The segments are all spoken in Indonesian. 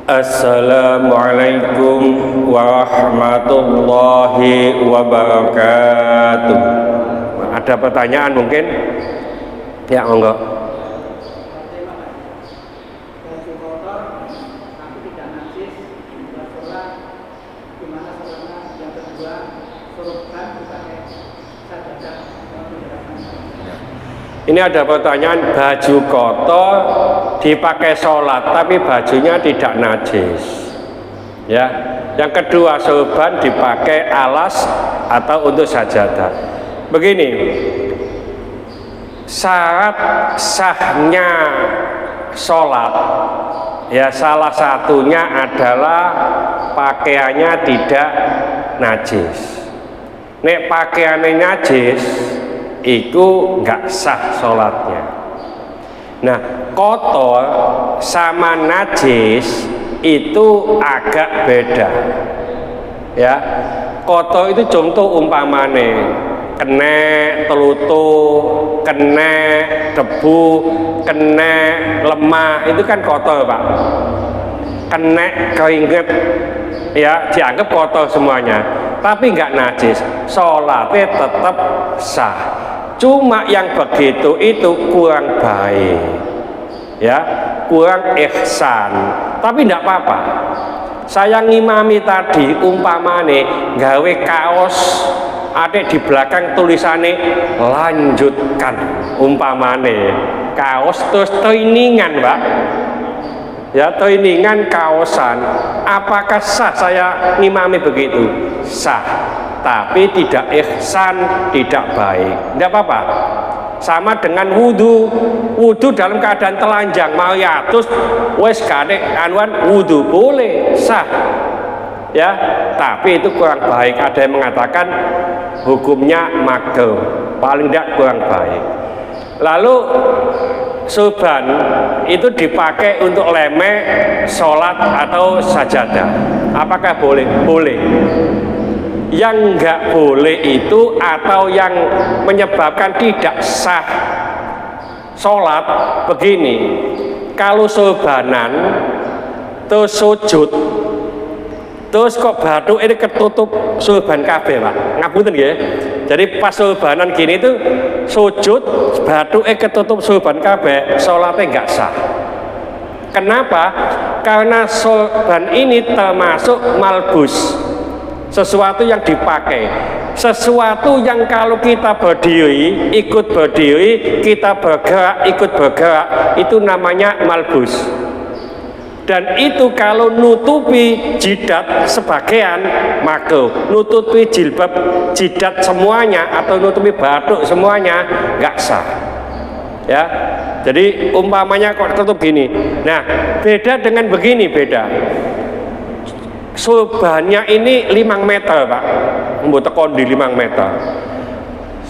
Assalamualaikum warahmatullahi wabarakatuh. Ada pertanyaan mungkin? Ya, monggo. Ini ada pertanyaan, baju kotor dipakai sholat tapi bajunya tidak najis. Ya. Yang kedua, sorban dipakai alas atau untuk sajadah. Begini, syarat sahnya sholat, ya salah satunya adalah pakaiannya tidak najis. Nek pakaiannya najis, itu nggak sah sholatnya. Nah, kotor sama najis itu agak beda. Ya, kotor itu contoh umpamane kena telutuh, kena debu, kena lemah, itu kan kotor, Pak. Kena keringet, ya dianggap kotor semuanya. Tapi nggak najis, sholatnya tetap sah. Cuma yang begitu itu kurang baik, ya, kurang ihsan. Tapi tidak apa-apa. Saya ngimami tadi umpamane gawe kaos, ada di belakang tulisannya lanjutkan, umpamane kaos terus trainingan, Pak. Ya, trainingan kaosan. Apakah sah saya ngimami begitu? Sah, tapi tidak ihsan, tidak baik. Tidak apa-apa. Sama dengan wudhu. Wudhu dalam keadaan telanjang mau yatus wes kadek anuan wudhu boleh, sah. Ya, tapi itu kurang baik. Ada yang mengatakan hukumnya makruh, paling tidak kurang baik. Lalu sorban itu dipakai untuk lemek, sholat atau sajadah. Apakah boleh? Boleh. Yang enggak boleh itu atau yang menyebabkan tidak sah sholat begini. Kalau sorbanan terus sujud, terus kok bathuk ini ketutup sorban kabeh, Pak. Ngapunten nggih. Jadi pas sorbanan gini itu sujud, bathuke ketutup sorban kabeh, sholatnya enggak sah. Kenapa? Karena sorban ini termasuk malbus, sesuatu yang dipakai, sesuatu yang kalau kita berdiri, ikut berdiri, kita bergerak, ikut bergerak, itu namanya malbus. Dan itu kalau nutupi jidat sebagian makruh, nutupi jilbab jidat semuanya atau nutupi bathuk semuanya nggak sah. Ya, jadi umpamanya kok tutup gini. Nah, beda dengan begini, beda. Sorbannya ini 5 meter, Pak. Mbok tekon di 5 meter.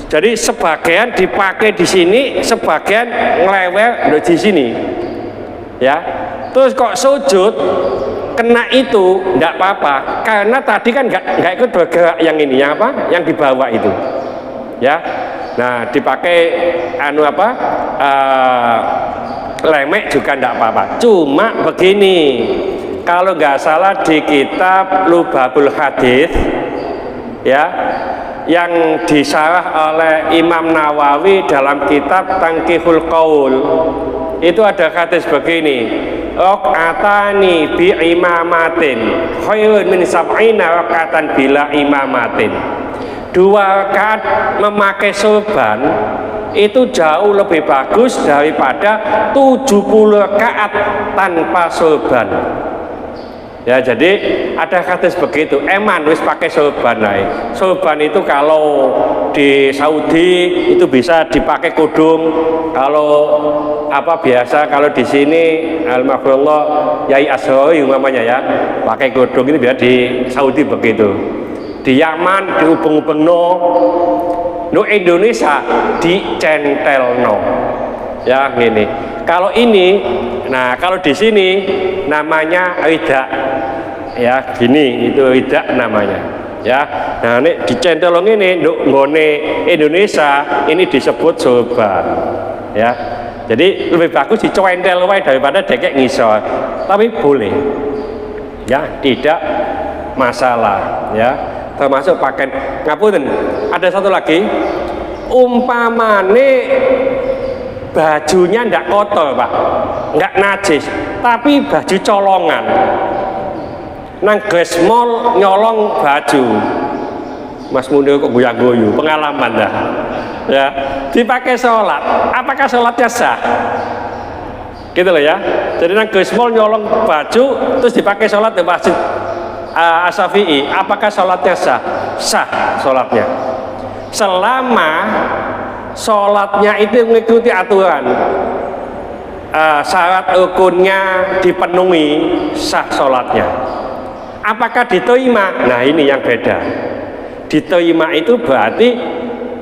Jadi sebagian dipakai di sini, sebagian ngelewel di sini. Ya. Terus kok sujud kena itu enggak apa-apa, karena tadi kan enggak ikut bergerak yang ini, yang apa? Yang di bawah itu. Ya. Nah, dipakai lemek juga enggak apa-apa. Cuma begini, kalau enggak salah di kitab Lubabul Hadis, ya, yang disarah oleh Imam Nawawi dalam kitab Tanqihul Qaul, itu ada hadis begini, rakaatani bi imamatin khairun min sab'ina rakaatan bila imamatin. 2 rakaat memakai sorban itu jauh lebih bagus daripada 70 rakaat tanpa sorban. Ya, jadi ada hadis begitu. Eman wis pakai sorban ae. Sorban itu kalau di Saudi itu bisa dipakai kudung. Kalau apa biasa, kalau di sini almarhumullah Yai Asrori umpamanya ya, pakai kudung ini biar di Saudi begitu. Di Yaman diubeng-ubengno. No Indonesia dicentelno. Ya, gini. Kalau ini, nah kalau di sini namanya ridak, ya gini itu ridak namanya, ya. Nah ini dicentelong ini, nggone Indonesia ini disebut sorban, ya. Jadi lebih bagus dicentel wae daripada dekek ngisor, tapi boleh. ya tidak masalah ya, termasuk pakaian. Ngapunten, ada satu lagi, umpamane bajunya ndak kotor Pak, nggak najis, tapi baju colongan, nang Grace Mall nyolong baju, Mas Munir kok goyang-goyu, pengalaman dah ya, dipakai sholat, apakah sholatnya sah? Gitu loh ya. Jadi nang Grace Mall nyolong baju terus dipakai sholat di masjid Asy-Syafi'i, apakah sholatnya sah? Sah sholatnya, selama sholatnya itu mengikuti aturan, syarat rukunnya dipenuhi, sah sholatnya. Apakah diterima? Nah ini yang beda. Diterima itu berarti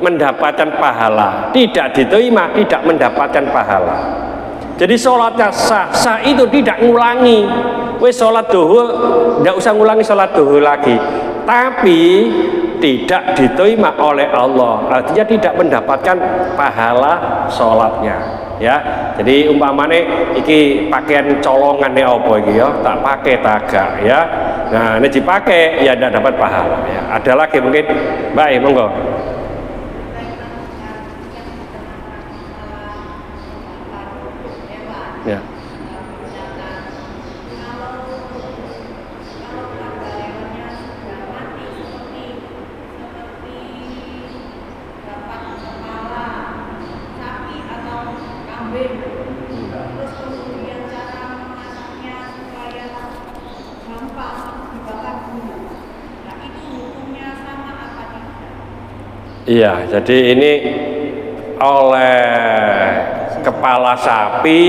mendapatkan pahala, tidak diterima tidak mendapatkan pahala. Jadi sholatnya sah, sah itu tidak ngulangi. Wes sholat duhur, tidak usah ngulangi sholat duhur lagi. Tapi tidak diterima oleh Allah, artinya tidak mendapatkan pahala sholatnya. Ya, jadi umpamane iki pakaian colongan nih apa iki ya, tak pakai tagak ya. Nah, ini dipakai ya tidak dapat pahala. Ya. Ada lagi mungkin, baik monggo. Ya. Terus kemudian cara memasaknya supaya gampang dibakar dulu. Nah itu hukumnya sama apa tidak? Iya, jadi ini oleh kepala sapi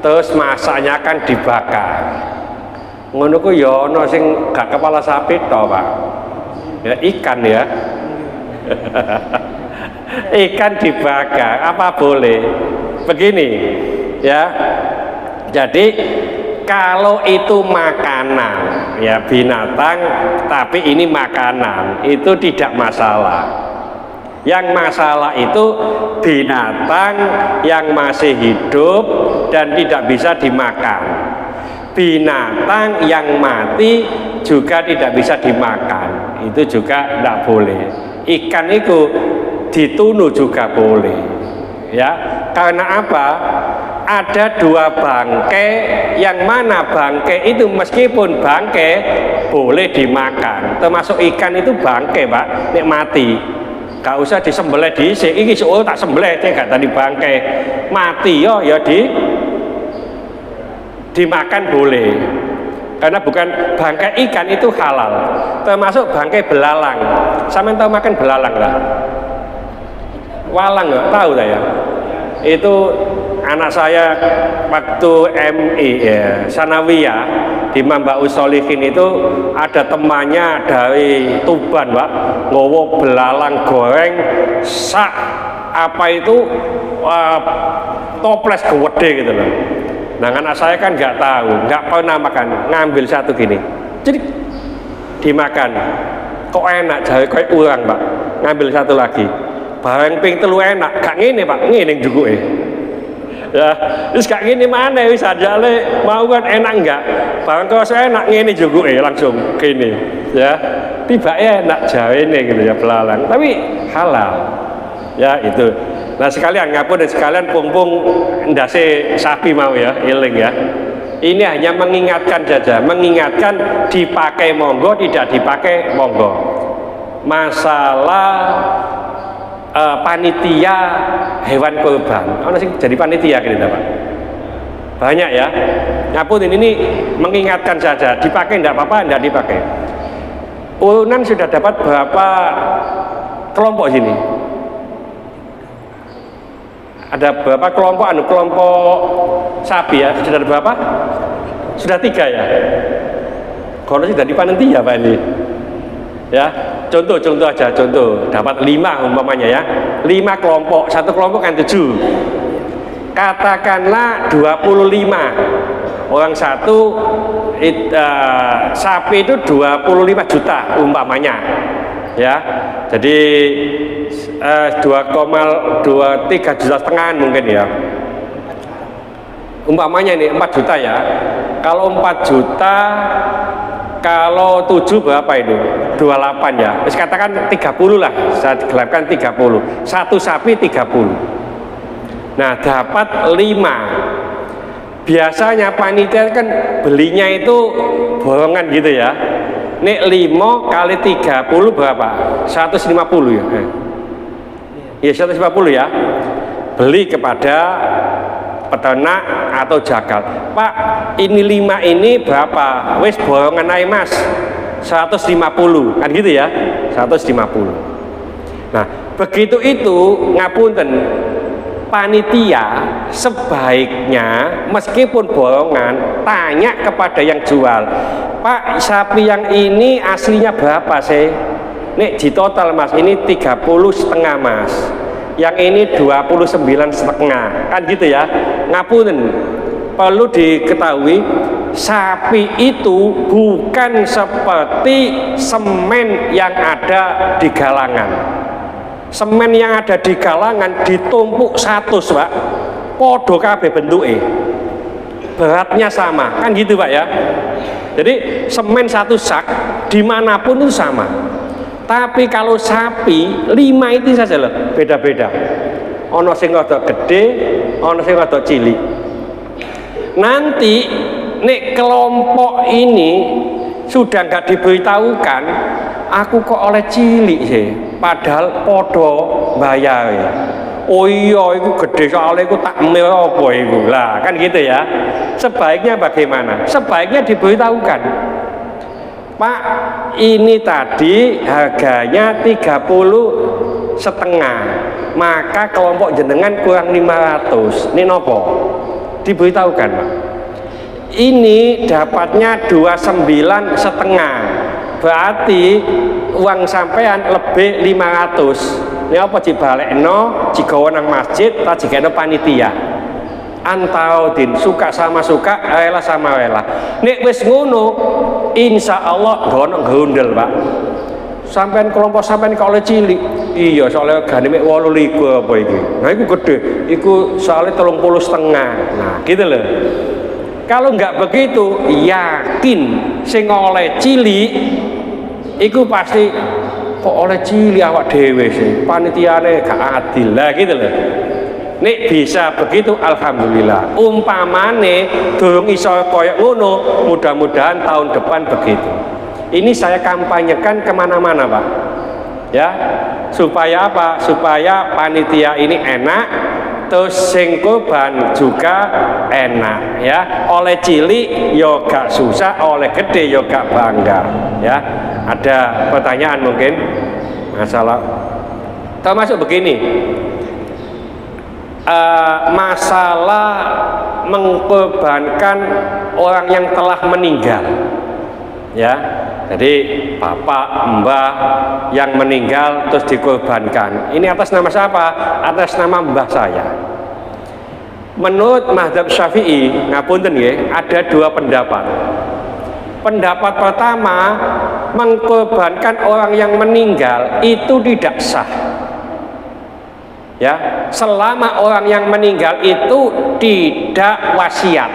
terus masaknya kan dibakar. Ngono ku ya ana sing gak kepala sapi toh, Pak. Ya ikan ya. Ikan dibakar, apa boleh? Begini ya. Jadi kalau itu makanan ya binatang, tapi ini makanan, itu tidak masalah. Yang masalah itu binatang yang masih hidup dan tidak bisa dimakan. Binatang yang mati juga tidak bisa dimakan, itu juga tidak boleh. Ikan itu ditunu juga boleh ya, karena apa? Ada dua bangkai, yang mana bangkai itu meskipun bangkai boleh dimakan, termasuk ikan itu bangkai Pak, nek mati gak usah disembelih dhisik, iki tak sembelih gak tadi bangkai mati ya dimakan boleh, karena bukan bangkai ikan itu halal, termasuk bangkai belalang. Sampeyan tahu makan belalang lah? Walang nggak tahu saya. Itu anak saya waktu MI ya, Sanawiyah di Mambaus Sholihin itu ada temannya dari Tuban Pak, ngowo belalang goreng sak apa itu toples gede gitu loh. Nah anak saya kan nggak tahu, nggak pernah makan, ngambil satu gini, jadi dimakan, kok enak, jadi kayak urang Pak, ngambil satu lagi, barang ping telu enak, gak ngene Pak, ngene juga ya, terus gak ngene mana wis aja le, mau kan enak enggak, barang kalau saya enak ngene juga langsung gini, ya, tiba enak jawa ini gitu ya belalang, tapi halal, ya itu. Nah sekalian ngapun dan sekalian pung-pung ndase sapi mau ya, eling ya. Ini hanya mengingatkan saja, mengingatkan dipakai monggo, tidak dipakai monggo. Masalah panitia hewan kurban, ono sing jadi panitia gitu Pak. Banyak ya. Ngapun ini mengingatkan saja, dipakai enggak apa-apa, enggak dipakai. Urunan sudah dapat berapa kelompok sini? Ada berapa kelompok kelompok sapi ya? Sudah ada berapa? Sudah 3 ya? Kalau sudah dipanitia Pak ini ya, contoh aja, contoh dapat 5 umpamanya ya, 5 kelompok, satu kelompok kan 7, katakanlah 25 orang satu sapi itu 25 juta umpamanya ya, jadi 2,3 juta setengah mungkin ya, umpamanya ini 4 juta ya, Kalau 4 juta, kalau 7 berapa itu? 28 ya. Terus katakan 30 lah, saya gelapkan 30. Satu sapi 30. Nah, dapat 5. Biasanya panitia kan belinya itu borongan gitu ya. Nek 5 kali 30 berapa? 150 ya. Ya 150 ya. Beli kepada peternak atau jagal. Pak, ini 5 ini berapa? Wes borongan aja Mas. 150 kan gitu ya. 150. Nah, begitu itu ngapunten, panitia sebaiknya meskipun borongan tanya kepada yang jual, Pak, sapi yang ini aslinya berapa sih? Nek di total Mas, ini 30,5 Mas, yang ini 29,5, kan gitu ya. Ngapunten, perlu diketahui sapi itu bukan seperti semen yang ada di galangan. Semen yang ada di galangan ditumpuk 100 Pak, podo kabeh bentuke, beratnya sama, kan gitu Pak ya. Jadi semen 1 sak dimanapun itu sama. Tapi kalau sapi 5 itu saja loh, beda-beda. Ono sing rada gede, ono sing rada cilik. Nanti nek kelompok ini sudah nggak diberitahukan, aku kok oleh cilik sih, padahal podo bayar ya. Oh iya, itu gede soalnya itu tak mil apa itu lah, kan gitu ya. Sebaiknya bagaimana? Sebaiknya diberitahukan, Pak, ini tadi harganya 30,5, maka kelompok jenengan kurang 500. Ini nopo? Diberitahukan Pak. Ini dapatnya 29,5, berarti uang sampean lebih 500. Ini apa dibalekno, jigawa nang masjid, tak jigano panitia. Antau din, suka sama suka, rela sama rela. Nek wis ngono, insya Allah gono gondel Pak. Sampean kelompok sampean kalau cilik, iya soalnya gane mek 8,5 apa iki. Nah iku gede, iku soalnya 30,5. Nah gitu loh. Kalau nggak begitu, yakin sing oleh cilik iku pasti kok oleh cilik awak dhewe sih, panitiane gak adil lah gitu loh. Nek bisa begitu alhamdulillah. Umpamane durung iso koyok ngono, mudah-mudahan tahun depan begitu. Ini saya kampanyekan kemana-mana Pak, ya, supaya apa? Supaya panitia ini enak, terus sing kurban juga enak ya. Oleh cilik yo gak susah, oleh gede yo gak bangga ya. Ada pertanyaan mungkin masalah termasuk begini, masalah mengkorbankan orang yang telah meninggal ya. Jadi bapak mbah yang meninggal terus dikorbankan, ini atas nama siapa? Atas nama mbah saya. Menurut mazhab Syafi'i, ngapunten nggih, ada 2 pendapat. Pendapat pertama, mengkorbankan orang yang meninggal itu tidak sah ya, selama orang yang meninggal itu tidak wasiat.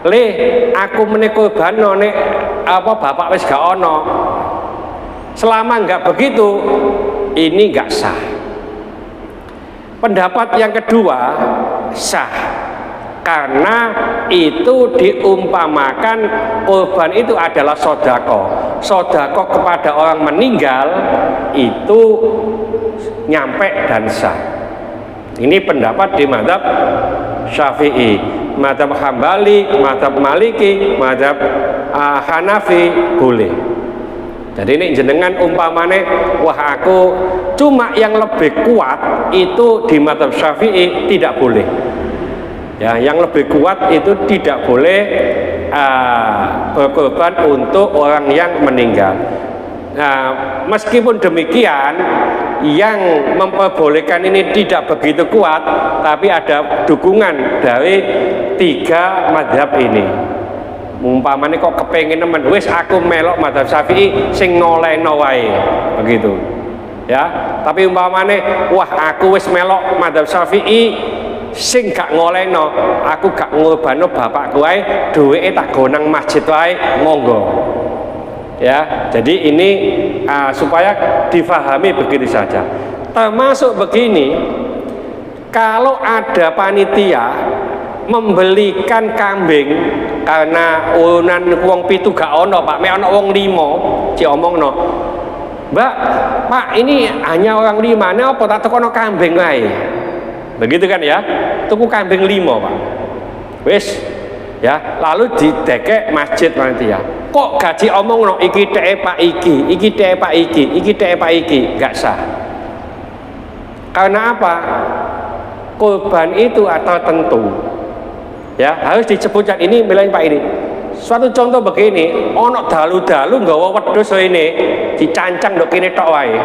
Le, aku menikorbano nek apa bapak wis gak ono. Selama enggak begitu, ini enggak sah. Pendapat yang kedua sah, karena itu diumpamakan korban itu adalah sodako. Sodako kepada orang meninggal itu nyampe dan sah. Ini pendapat di mazhab Syafi'i, mazhab Hambali, mazhab Maliki, mazhab Hanafi boleh. Jadi ini jenengan umpamane, wah aku cuma yang lebih kuat itu di mazhab Syafi'i tidak boleh. Ya, yang lebih kuat itu tidak boleh berkorban untuk orang yang meninggal. Nah, meskipun demikian, yang memperbolehkan ini tidak begitu kuat, tapi ada dukungan dari 3 mazhab ini. Umpamane kok kepengin nemen, wis aku melok mazhab Syafi'i sing ngolehno wae, begitu. Ya, tapi umpamane wah aku wis melok mazhab Syafi'i sing gak ngolehno, aku gak ngorbano bapakku wae, duweke tak gonang masjid wae, monggo. Ya, jadi ini supaya difahami begitu saja. Termasuk begini, kalau ada panitia membelikan kambing karena urunan wong pitu gak ono Pak, mek ono wong 5, ci omongno, Mbak, Pak ini hanya orang 5, nek apa tak tukono kambing wae. Begitu kan ya, tuku kambing 5 Pak. Wis ya, lalu didekek masjid panitia. Kok gaji omongno iki teke Pak iki teke Pak iki teke Pak iki, gak sah. Karena apa? Kurban itu atau tentu. Ya, harus disebutkan ini misalnya Pak ini. Suatu contoh begini, ono dalu-dalu nggawa wedhus ini dicancang ndok kene tok wae.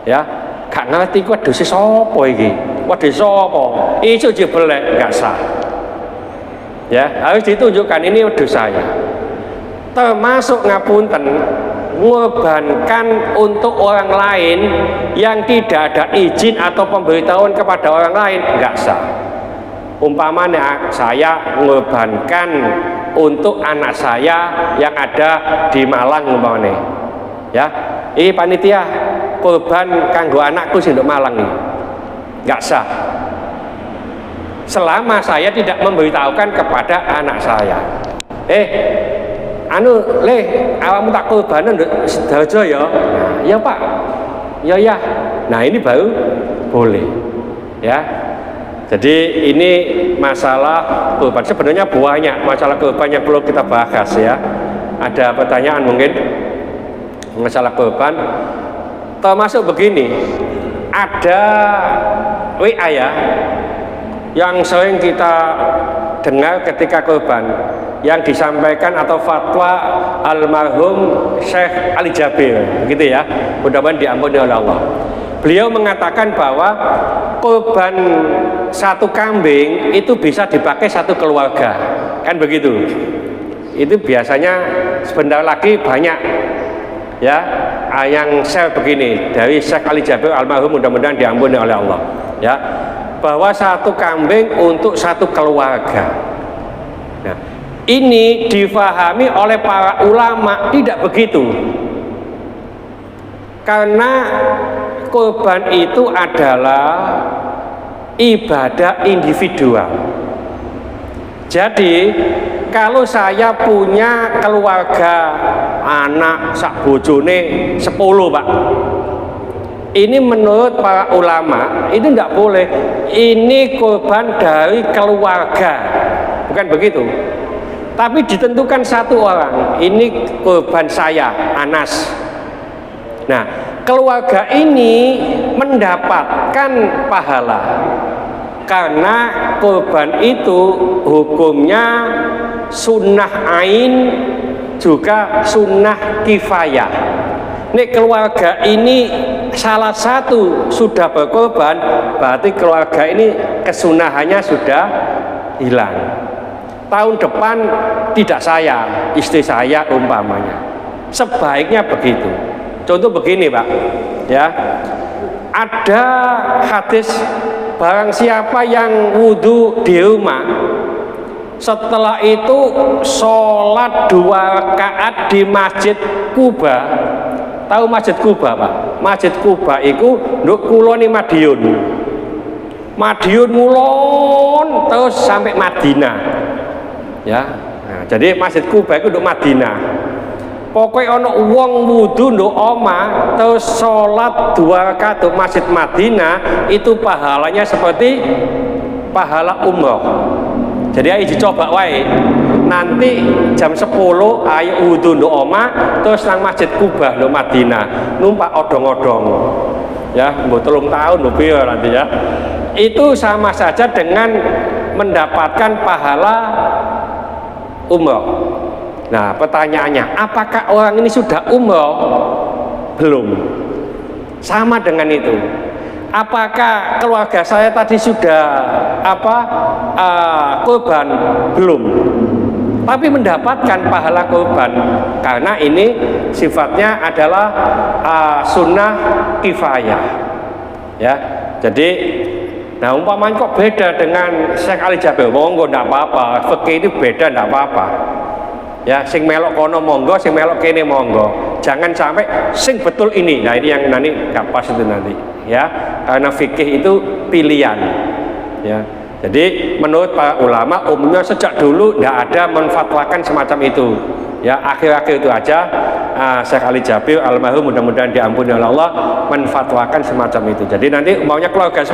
Ya, gak ngerti ku wedhus sapa iki. Wedhus sapa? Iso jebelek gak sah. Ya, harus ditunjukkan ini wedhus saya. Termasuk ngapunten mengorbankan untuk orang lain yang tidak ada izin atau pemberitahuan kepada orang lain nggak sah. Umpamanya saya mengorbankan untuk anak saya yang ada di Malang umpamanya, ya, ini panitia korban kanggo anakku sing ndok Malang nih, nggak sah. Selama saya tidak memberitahukan kepada anak saya, anu le, awakmu tak korbanan nduk Sidoarjo ya. Ya Pak. Ya. Nah, ini baru boleh. Ya. Jadi ini masalah korban. Sebenarnya banyak masalah korban yang perlu kita bahas ya. Ada pertanyaan mungkin masalah korban. Termasuk begini. Ada WA ya yang sering kita dengar ketika korban, yang disampaikan atau fatwa almarhum Syekh Ali Jabir, begitu ya, mudah-mudahan diampuni oleh Allah. Beliau mengatakan bahwa korban satu kambing itu bisa dipakai satu keluarga, kan begitu. Itu biasanya sebentar lagi banyak ya yang share begini dari Syekh Ali Jabir almarhum, mudah-mudahan diampuni oleh Allah ya, bahwa satu kambing untuk satu keluarga. Nah, ini difahami oleh para ulama tidak begitu, karena korban itu adalah ibadah individual. Jadi kalau saya punya keluarga anak sak bojone 10 Pak, ini menurut para ulama itu tidak boleh, ini korban dari keluarga, bukan begitu. Tapi ditentukan satu orang, ini korban saya, Anas. Nah, keluarga ini mendapatkan pahala karena korban itu hukumnya sunnah ain juga sunnah kifayah. Nek keluarga ini salah satu sudah berkorban, berarti keluarga ini kesunahannya sudah hilang. Tahun depan tidak saya, istri saya umpamanya. Sebaiknya begitu. Contoh begini Pak, ya, ada hadis barang siapa yang wudhu di rumah, setelah itu sholat 2 rakaat di Masjid Kuba. Tahu Masjid Kuba Pak? Masjid Kuba itu nduk kulone Madiun. Madiun ngulon terus sampai Madinah. Ya. Nah, jadi Masjid Kuba itu nduk Madinah. Pokoknya ono wong wudu nduk omah terus sholat 2 rakaat di Masjid Madinah, itu pahalanya seperti pahala umroh. Jadi ayo dicoba wae. Nanti jam 10 ayo wudu nduk omah terus nang Masjid Kuba nduk Madinah, numpak odong-odong. Ya, mbok 3 tahun lho piye nanti ya. Itu sama saja dengan mendapatkan pahala umroh. Nah, pertanyaannya, apakah orang ini sudah umroh? Belum. Sama dengan itu. Apakah keluarga saya tadi sudah korban? Belum. Tapi mendapatkan pahala korban karena ini sifatnya adalah sunnah kifayah. Ya, jadi Nah umpamanya kok beda dengan Syekh Ali Jabir, monggo ndak apa-apa, fikih itu beda ndak apa-apa. Ya, sing melok kono monggo, sing melok kene monggo. Jangan sampai sing betul ini. Nah ini yang nanti nggak pas itu nanti. Ya, karena fikih itu pilihan. Ya, jadi menurut para ulama umumnya sejak dulu ndak ada menfatwakan semacam itu. Ya, akhir-akhir itu aja Syekh Ali Jabir almarhum, mudah-mudahan diampuni oleh Allah, menfatwakan semacam itu. Jadi nanti maunya keluarga 10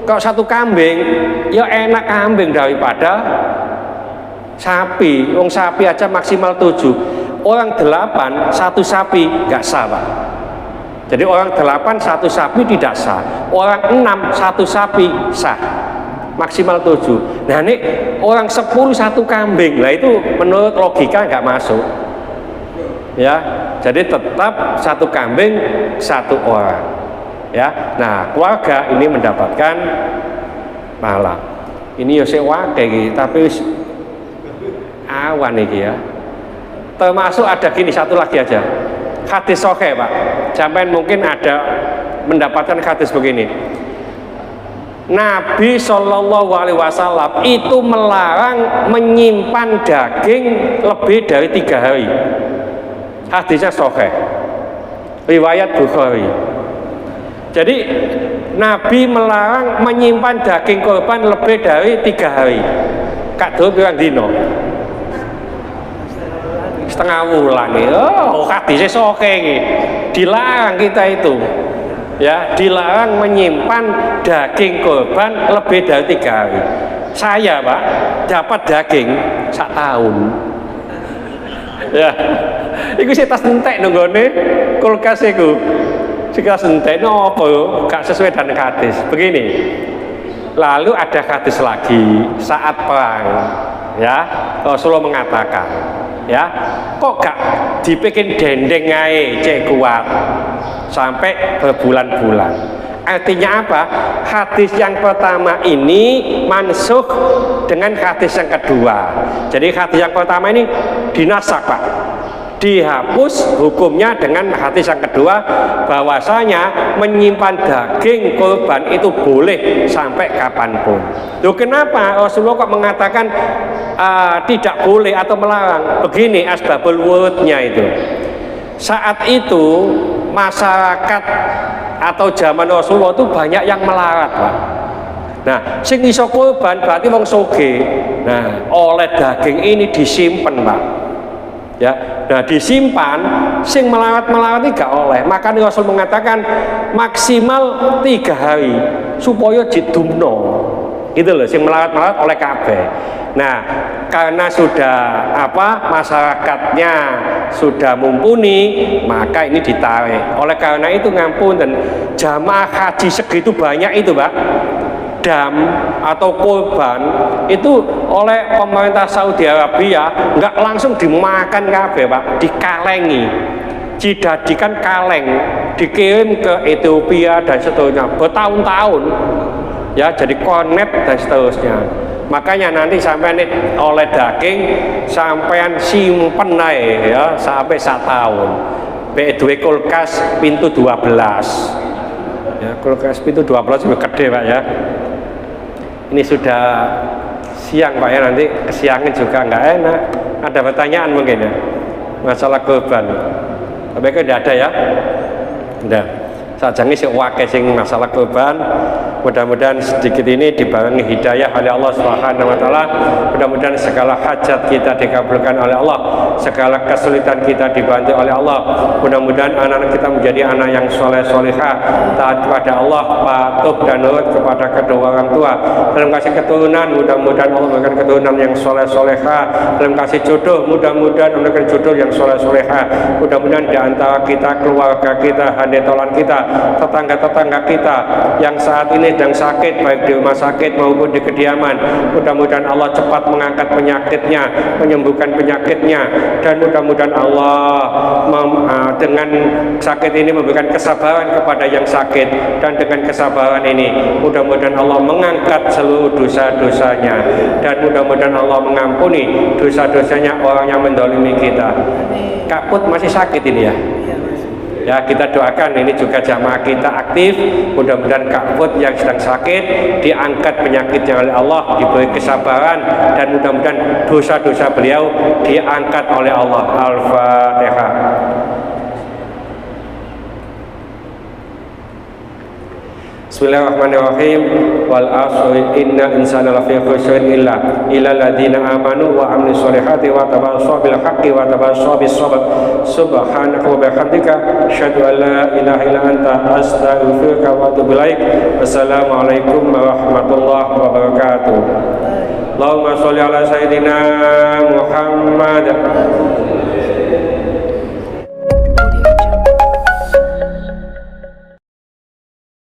kok satu kambing, ya enak kambing daripada sapi. Wong sapi aja maksimal 7, orang 8 satu sapi nggak sah Pak. Jadi orang 8 satu sapi tidak sah, orang 6 satu sapi sah, maksimal 7. Nah ini orang 10 satu kambing, lah itu menurut logika nggak masuk. Ya, jadi tetap satu kambing satu orang. Ya, nah keluarga ini mendapatkan pahala. Ini ya sewa kayak tapi awan iki ya. Termasuk ada gini, satu lagi aja. Hadis sahih Pak. Sampai mungkin ada mendapatkan hadis begini. Nabi Shallallahu Alaihi Wasallam itu melarang menyimpan daging lebih dari 3 hari. Hadisnya sahih, riwayat Bukhari. Jadi Nabi melarang menyimpan daging korban lebih dari 3 hari. Kak Dul pirang dino? Setengah wulan nih. Oh, hadisnya sahih nih. Dilarang kita itu. Ya, dilarang menyimpan daging korban lebih dari 3 hari. Saya Pak dapat daging 1 tahun. Ya, iku sih tas entek nunggone kulkas iku. Sika entek nopo gak sesuai dengan hadis. Begini. Lalu ada hadis lagi saat perang, ya Rasulullah mengatakan, ya kok gak dibikin dendeng ae cek kuat sampai berbulan-bulan. Artinya apa? Hadis yang pertama ini mansukh dengan hadis yang kedua. Jadi hadis yang pertama ini dinasak Pak, dihapus hukumnya dengan hadis yang kedua, bahwasanya menyimpan daging korban itu boleh sampai kapanpun. Loh kenapa Rasulullah kok mengatakan tidak boleh atau melarang? Begini asbabul wurudnya itu. Saat itu masyarakat atau zaman Rasulullah itu banyak yang melarat Pak. Nah, sing iso korban berarti wong sugih. Nah, oleh daging ini disimpan Pak. Ya, nah disimpan, sing melarat ini gak oleh. Makanya Rasul mengatakan maksimal 3 hari supaya jidumno. Gitu loh, sing melarat oleh kabeh. Nah, karena sudah masyarakatnya sudah mumpuni, maka ini ditarik. Oleh karena itu ngampun, dan jamaah haji segitu banyak itu Pak, dam atau korban itu oleh pemerintah Saudi Arabia nggak langsung dimakan kabeh Pak, dikalengi, dijadikan kaleng, dikirim ke Ethiopia dan seterusnya bertahun-tahun, ya jadi kornet dan seterusnya. Makanya nanti sampai oleh daging sampean simpen naik ya sampai 1 tahun. P2 kulkas pintu 12. Ya, kulkas pintu 12 lebih gede Pak ya. Ini sudah siang Pak ya, nanti kesiangan juga nggak enak. Ada pertanyaan mungkin ya masalah korban? Tapi tidak ada ya? Tidak. Sajane sing akeh sing masalah korban. Mudah-mudahan sedikit ini dibarengi hidayah oleh Allah Subhanahu wa taala. Mudah-mudahan segala hajat kita dikabulkan oleh Allah, segala kesulitan kita dibantu oleh Allah. Mudah-mudahan anak-anak kita menjadi anak yang soleh solehah, taat kepada Allah, patuh dan nurut kepada kedua orang tua. Dalam kasih keturunan, mudah-mudahan Allah memberikan keturunan yang soleh solehah. Dalam kasih jodoh, mudah-mudahan memberikan jodoh yang soleh solehah. Mudah-mudahan di antara kita, keluarga kita, handetolan kita, tetangga-tetangga kita yang saat ini sedang sakit baik di rumah sakit maupun di kediaman, mudah-mudahan Allah cepat mengangkat penyakitnya, menyembuhkan penyakitnya, dan mudah-mudahan Allah dengan sakit ini memberikan kesabaran kepada yang sakit, dan dengan kesabaran ini mudah-mudahan Allah mengangkat seluruh dosa-dosanya, dan mudah-mudahan Allah mengampuni dosa-dosanya orang yang mendolimi kita. Kak Put masih sakit ini ya? Ya, kita doakan ini juga jamaah kita aktif, mudah-mudahan Kak Put yang sedang sakit diangkat penyakitnya oleh Allah, diberi kesabaran, dan mudah-mudahan dosa-dosa beliau diangkat oleh Allah. Al-Fatihah. Bismillahirrahmanirrahim. Wal asri inna insana lafi khusrin illa alladziina amanu wa 'amilus solihati wa tawassaw bil haqqi wa tawassaw bis sabr. Subhanaka wa bihamdika asyhadu an la ilaha illa anta astaghfiruka wa atubu ilaik. Wassalamualaikum warahmatullahi wabarakatuh. Allahumma sholli ala sayyidina Muhammad.